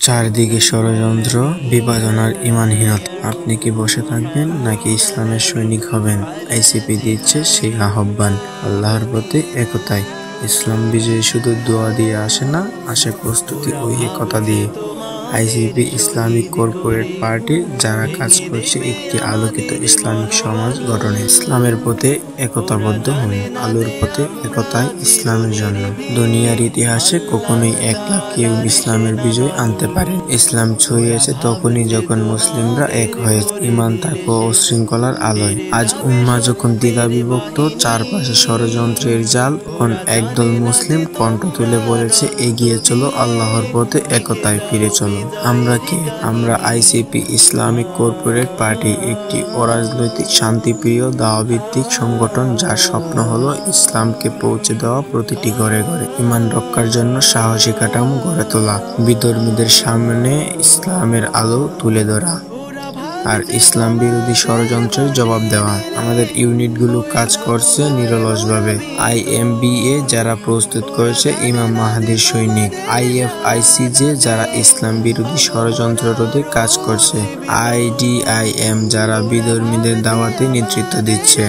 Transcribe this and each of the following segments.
চারদিকে ষড়যন্ত্র, বিভাজনার ঈমানহীনতা। আপনি কি বসে থাকবেন নাকি ইসলামের সৈনিক হবেন? আইসিপি দিচ্ছে সেই আহ্বান, আল্লাহর প্রতি একতায়। ইসলাম বিজয়ী শুধু দোয়া দিয়ে আসে না, আসে প্রস্তুতি ও একতা দিয়ে। আইসিপি ইসলামিক কর্পোরেট পার্টি, যারা কাজ করছে একটি আলোকিত ইসলামিক সমাজ গঠনে। ইসলামের পথে একতাবদ্ধ হন, আলোর পথে একতাই ইসলামের জন্য। দুনিয়ার ইতিহাসে কখনোই একলা কেউ ইসলামের বিজয় আনতে পারেন। ইসলাম ছড়িয়েছে তখনই যখন মুসলিমরা এক হয়েছে, ঈমান, তাকওয়া ও শৃঙ্খলার আলোয়। আজ উম্মাহ যখন দ্বিধাবিভক্ত, চারপাশে ষড়যন্ত্রের জাল, তখন একদল মুসলিম কণ্ঠ তুলে বলেছে, এগিয়ে চলো, আল্লাহর পথে একতায় ফিরে চলো। আমরা কে? আমরা আইসিপি ইসলামিক কর্পোরেট পার্টি, একটি অরাজনৈতিক, শান্তিপ্রিয়, দাওয়াভিত্তিক সংগঠন যার স্বপ্ন হলো ইসলামকে পৌঁছে দেওয়া প্রতিটি ঘরে ঘরে, ঈমান রক্ষার জন্য সাহসী কাঠামো গড়ে তোলা, বিধর্মীদের সামনে ইসলামের আলো তুলে ধরা আর ইসলাম বিরোধী ষড়যন্ত্রের জবাব দেওয়া। আমাদের ইউনিটগুলো কাজ করছে নিরলসভাবে। IMBA যারা প্রস্তুত করেছে ইমাম মাহদির সৈনিক, IFICJ যারা ইসলাম বিরোধী ষড়যন্ত্র রোধে কাজ করছে, IDIM যারা বিধর্মীদের দাওয়াতে নেতৃত্ব দিচ্ছে,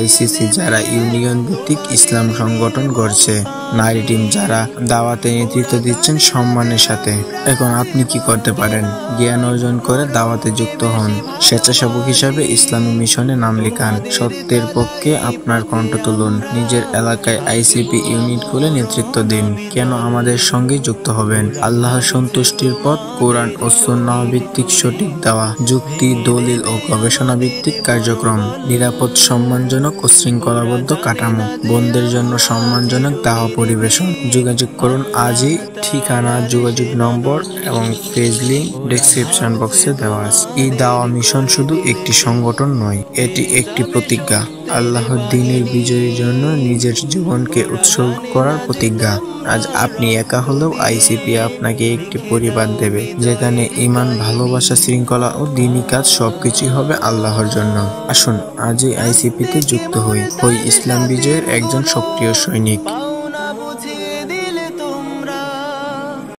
ICC যারা ইউনিয়ন ভিত্তিক ইসলাম সংগঠন গড়ছে, নারী টিম যারা দাওয়াতে নেতৃত্ব দিচ্ছেন সম্মানের সাথে। এখন আপনি কি করতে পারেন? জ্ঞান অর্জন করে দাওয়াতে যুক্ত হন, স্বেচ্ছাসেবক হিসাবে ইসলামী মিশনে নাম লেখান, সত্যের পক্ষে আপনার কণ্ঠ তুলুন, নিজের এলাকায় আইসিপি ইউনিট খুলে নেতৃত্ব দিন। কেন আমাদের সঙ্গে যুক্ত হবেন? আল্লাহর সন্তুষ্টির পথ, কোরআন ও সুন্নাহ ভিত্তিক সঠিক দাওয়া, যুক্তি, দলিল ও গবেষণা ভিত্তিক কার্যক্রম, নিরাপদ, সম্মানজনক ও শৃঙ্খলাবদ্ধ কাঠামো, বন্ধের জন্য সম্মানজনক দাওয়া পরিবেশন। যোগাযোগ করুন আজই। ঠিকানা, যোগাযোগ নম্বর এবং পেজ লিঙ্ক ডেসক্রিপশন বক্সে দেওয়া আছে। এই দাওয়া মিশন শুধু একটি সংগঠন নয়, এটি একটি প্রতিজ্ঞা, আল্লাহর দ্বীনের বিজয়ের জন্য নিজের জীবনকে উৎসর্গ করার প্রতিজ্ঞা। আজ আপনি একা হলেও আইসিপি আপনাকে একটি পরিবার দেবে, যেখানে ঈমান, ভালোবাসা, শৃঙ্খলা ও দ্বীনি কাজ সবকিছুই হবে আল্লাহর জন্য। আসুন আজই আইসিপিতে যুক্ত হই ইসলাম বিজয়ের একজন সক্রিয় সৈনিক।